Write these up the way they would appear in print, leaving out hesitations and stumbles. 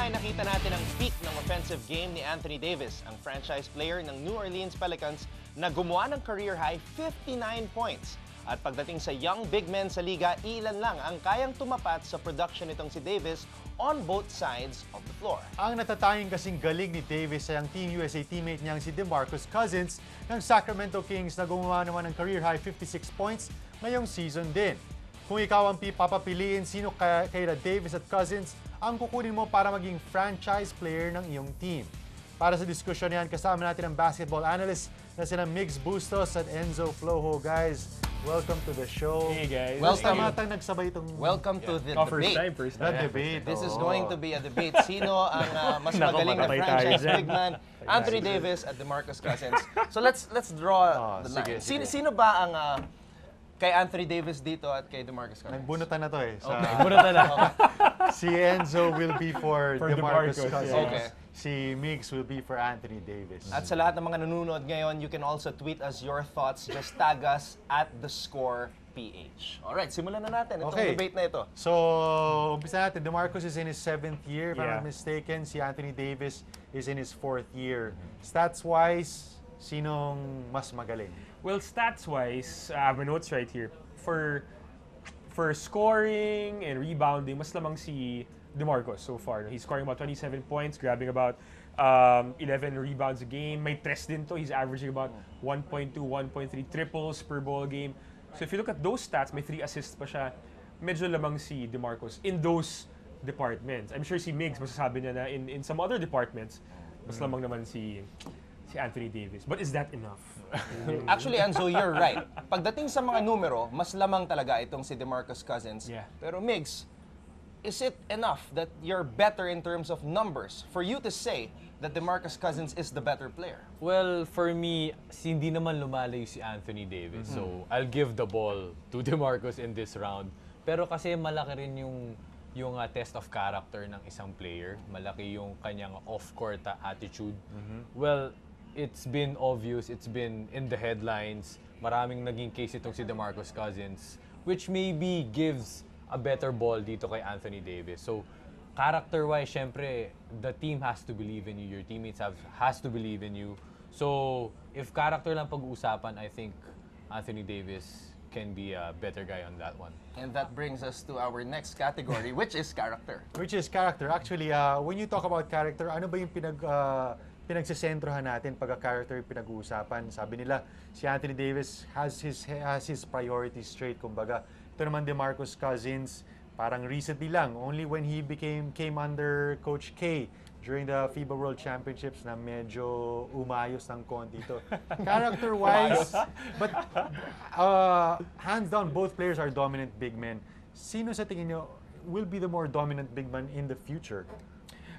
ay nakita natin ang peak ng offensive game ni Anthony Davis, ang franchise player ng New Orleans Pelicans na gumawa ng career-high 59 points. At pagdating sa young big men sa liga, ilan lang ang kayang tumapat sa production nitong si Davis on both sides of the floor. Ang natatanging kasing galing ni Davis ay ang Team USA teammate niyang si Demarcus Cousins ng Sacramento Kings na gumawa naman ng career-high 56 points ngayong season din. Kung ikaw ang papapiliin, sino kaila Davis at Cousins ang kukunin mo para maging franchise player ng iyong team? Para sa diskusyon yan, kasama natin ang basketball analysts na sila Migs Bustos at Enzo Flojo. Guys, welcome to the show. Hey guys. Welcome. Nagsabay itong Welcome to the debate. First time. debate. This is going to be a debate. Sino ang mas magaling na franchise big man? Anthony Davis at Demarcus Cousins. So let's draw the line. Sino ba ang kay Anthony Davis dito at kay Demarcus Cousins? Nagbunutan na to eh. Bunutan na. Si Enzo will be for Demarcus Cousins. Okay. Si Migs will be for Anthony Davis. At sa lahat ng mga nanonood ngayon, you can also tweet us your thoughts. Just tag us at @thescoreph. Alright, simulan na natin itong debate na ito. So, umpisa natin. Demarcus is in his 7th year, if I'm not mistaken. Si Anthony Davis is in his 4th year. Stats-wise, sinong mas magaling? Well, stats-wise, I have my notes right here. For scoring and rebounding, mas lamang si Demarcus so far. He's scoring about 27 points, grabbing about 11 rebounds a game. May tres din to. He's averaging about 1.2, 1.3 triples per ball game. So if you look at those stats, may 3 assists pa siya. Medyo lamang si Demarcus in those departments. I'm sure si Migs masasabi niya na in some other departments, mas lamang naman si Anthony Davis. But is that enough? Actually, Enzo, you're right. Pagdating sa mga numero, mas lamang talaga itong si Demarcus Cousins. Yeah. Pero Migs, is it enough that you're better in terms of numbers for you to say that Demarcus Cousins is the better player? Well, for me, hindi naman lumalayo si Anthony Davis. So, I'll give the ball to Demarcus in this round. Pero kasi malaki rin yung test of character ng isang player. Malaki yung kanyang off-court attitude. Well, it's been obvious, it's been in the headlines. Maraming naging case itong si Demarcus Cousins, which maybe gives a better ball dito kay Anthony Davis. So, character-wise, syempre, the team has to believe in you. Your teammates has to believe in you. So, if character lang pag-uusapan, I think Anthony Davis can be a better guy on that one. And that brings us to our next category, which is character. Which is character. Actually, when you talk about character, ano ba yung pinagsisentrohan natin pagka character yung pinag-uusapan? Sabi nila, si Anthony Davis has his priorities straight, kumbaga. Ito naman Demarcus Cousins, parang recently lang, only when he came under Coach K during the FIBA World Championships na medyo umayos ng konti ito. Character-wise, but hands down, both players are dominant big men. Sino sa tingin nyo will be the more dominant big man in the future?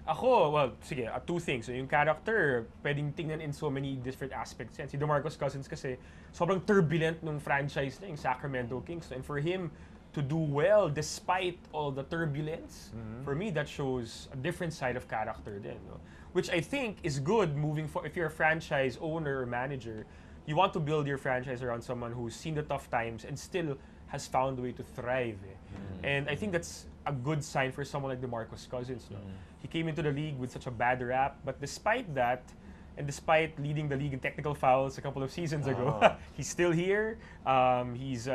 Ako, well, sige, 2 things. So, yung character, pwedeng tingnan in so many different aspects yan. Si Demarcus Cousins kasi, sobrang turbulent nung franchise na yung Sacramento Kings. And for him to do well despite all the turbulence, for me, that shows a different side of character din. No? Which I think is good moving forward. If you're a franchise owner or manager, you want to build your franchise around someone who's seen the tough times and still has found a way to thrive. And I think that's a good sign for someone like Demarcus Cousins. No? He came into the league with such a bad rap, but despite that, and despite leading the league in technical fouls a couple of seasons ago, he's still here. He's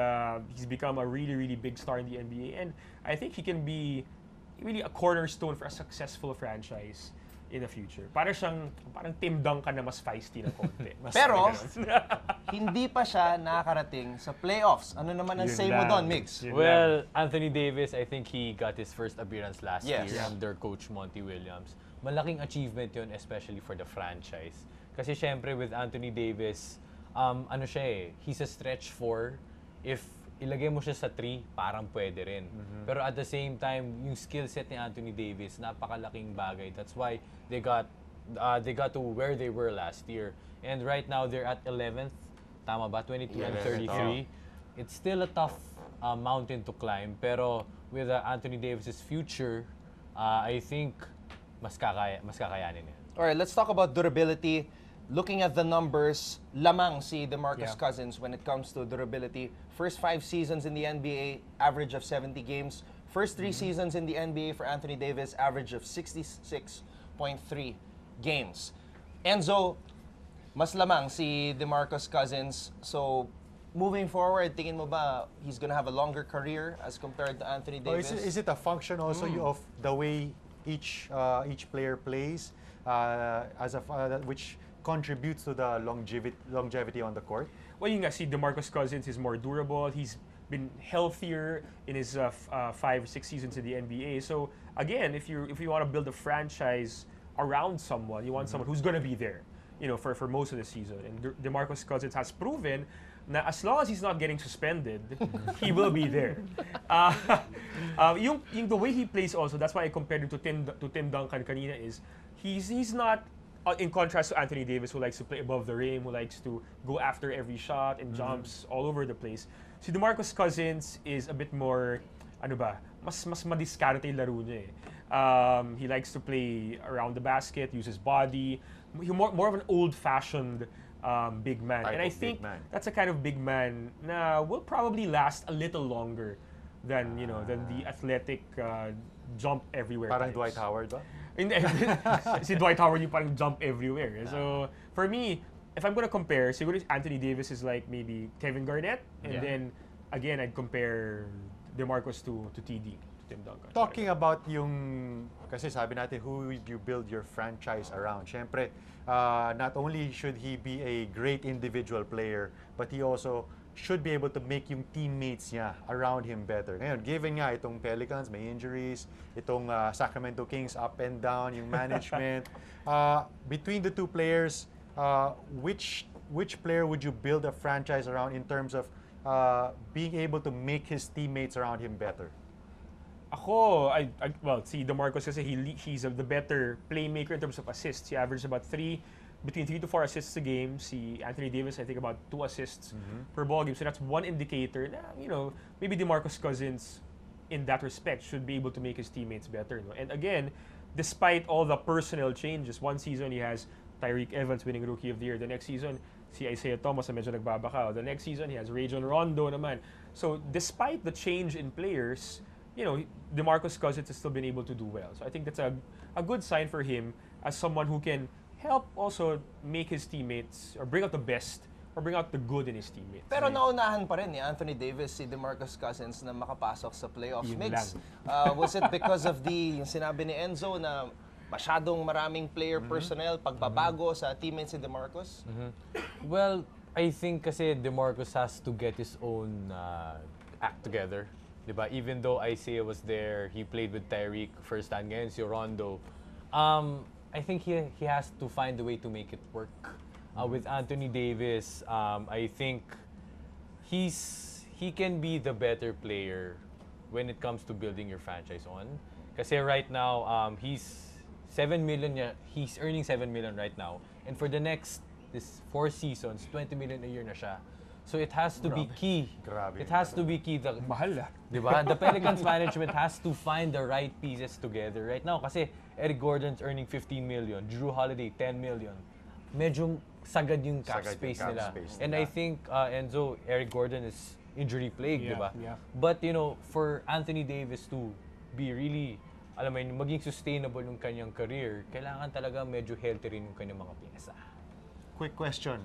become a really, really big star in the NBA, and I think he can be really a cornerstone for a successful franchise in the future. Parang Tim Duncan na mas feisty na konti. Pero, hindi pa siya nakarating sa playoffs. Ano naman ang say mo doon, Migs? Well, Anthony Davis, I think he got his first appearance last year Yes. under Coach Monty Williams. Malaking achievement yun, especially for the franchise. Kasi syempre with Anthony Davis, he's a stretch 4. If ilagay mo siya sa 3, parang pwede rin. Pero at the same time, yung skill set ni Anthony Davis, napakalaking bagay. That's why they got to where they were last year. And right now, they're at 11th. Tama ba? 22 and 33. It's still a tough mountain to climb. Pero with Anthony Davis's future, I think mas kakayanin niya. Alright, let's talk about durability. Looking at the numbers, lamang si Demarcus Cousins when it comes to durability. First 5 seasons in the NBA, average of 70 games, First 3 seasons in the NBA for Anthony Davis, average of 66.3 games. Enzo, mas lamang si Demarcus Cousins. So, moving forward, tingin mo ba he's gonna have a longer career as compared to Anthony Or Davis? is it a function also of the way each player plays, which contributes to the longevity on the court? Well, you see Demarcus Cousins is more durable. He's been healthier in his 5 or 6 seasons in the NBA. So again, if you want to build a franchise around someone, you want someone who's going to be there, for most of the season. And Demarcus Cousins has proven that as long as he's not getting suspended, he will be there. The way he plays also, that's why I compared him to Tim Duncan kanina, is he's not. In contrast to Anthony Davis, who likes to play above the rim, who likes to go after every shot and jumps all over the place. Si DeMarcus Cousins is a bit more, mas madiskarte yung laro niya eh. He likes to play around the basket, use his body. He's more of an old-fashioned big man. And I think that's a kind of big man na will probably last a little longer than the athletic jump everywhere. Parang types. Dwight Howard ba? Si Dwight Howard yung parang jump everywhere. So, for me, if I'm gonna compare, siguro Anthony Davis is like maybe Kevin Garnett, and then, again, I'd compare DeMarcus to TD, to Tim Duncan. Talking about kasi sabi natin, who would you build your franchise around? Siyempre, not only should he be a great individual player, but he also should be able to make yung teammates niya around him better. Ngayon, given nga itong Pelicans, may injuries, itong Sacramento Kings, up and down, yung management, between the two players, which player would you build a franchise around in terms of being able to make his teammates around him better? Ako, see DeMarcus kasi he's the better playmaker in terms of assists. He averaged about between 3 to 4 assists a game. Si Anthony Davis, I think about 2 assists per ball game. So that's one indicator na, maybe DeMarcus Cousins, in that respect, should be able to make his teammates better. No? And again, despite all the personnel changes, one season he has Tyreek Evans winning Rookie of the Year. The next season, si Isaiah Thomas na medyo nagbabakaw. The next season, he has Rajon Rondo naman. So despite the change in players, DeMarcus Cousins has still been able to do well. So I think that's a good sign for him as someone who can help also make his teammates or bring out the best or bring out the good in his teammates. Pero naunahan pa rin ni Anthony Davis si DeMarcus Cousins na makapasok sa playoff Yun mix. Was it because of yung sinabi ni Enzo na masyadong maraming player personnel, pagbabago sa teammates si DeMarcus? Well, I think kasi DeMarcus has to get his own act together. Diba? Even though Isaiah was there, he played with Tyreek first time ngayon si Rondo. I think he has to find a way to make it work. With Anthony Davis, I think he can be the better player when it comes to building your franchise on. Kasi right now, he's earning 7 million right now. And for the next 4 seasons, 20 million a year na siya. So it has to be key. Grabe. It has to be key. Mahal Diba? The Pelicans management has to find the right pieces together right now. Kasi Eric Gordon's earning 15 million, Drew Holiday 10 million. Medyo sagad yung cap space nila. And I think, Enzo, Eric Gordon is injury plagued, diba? Yeah. But, for Anthony Davis to be really, maging sustainable yung kanyang career, kailangan talaga medyo healthy rin yung kanyang mga pyesa. Quick question.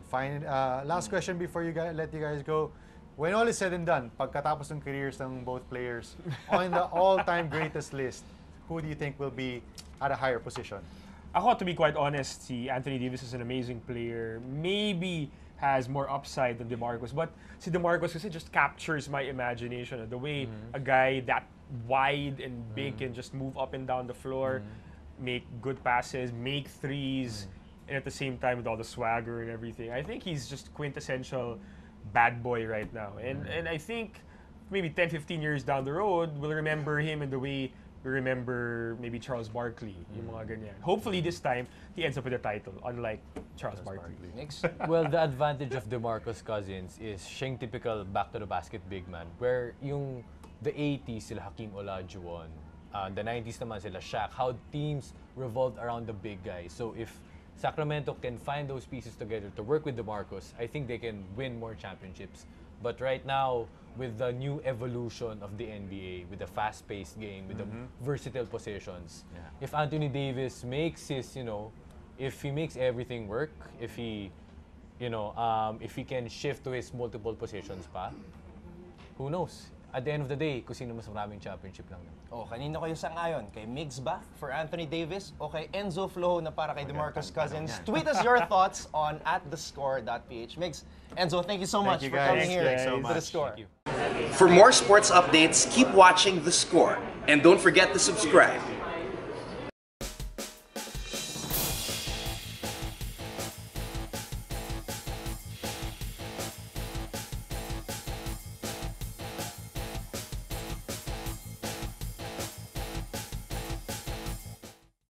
Last question before let you guys go. When all is said and done, pagkatapos ng careers ng both players, on the all-time greatest list, who do you think will be at a higher position? Ako, to be quite honest, si Anthony Davis is an amazing player. Maybe has more upside than DeMarcus. But si DeMarcus kasi just captures my imagination. The way a guy that wide and big can just move up and down the floor, make good passes, make threes, and at the same time with all the swagger and everything. I think he's just quintessential bad boy right now. And I think maybe 10, 15 years down the road, we'll remember him in the way we remember maybe Charles Barkley, yung mga ganyan. Hopefully this time, he ends up with a title, unlike Charles Barkley. Well, the advantage of DeMarcus Cousins is siyang typical back to the basket big man, where yung the 80s sila Hakeem Olajuwon, the 90s naman sila Shaq, how teams revolved around the big guys. So if Sacramento can find those pieces together to work with DeMarcus, I think they can win more championships. But right now, with the new evolution of the NBA, with the fast-paced game, with the versatile positions. If Anthony Davis makes his, if he makes everything work, if he can shift to his multiple positions pa, who knows? At the end of the day, kung sino mas maraming championship lang. Kanino kayo sang-ayon? Kay Migs ba for Anthony Davis o kay Enzo Flo na para kay Demarcus Cousins? Tweet us your thoughts on @thescore.ph. Migs, Enzo, thank you so much you, for guys. coming here Thanks, to guys. The Score. For more sports updates, keep watching The Score. And don't forget to subscribe.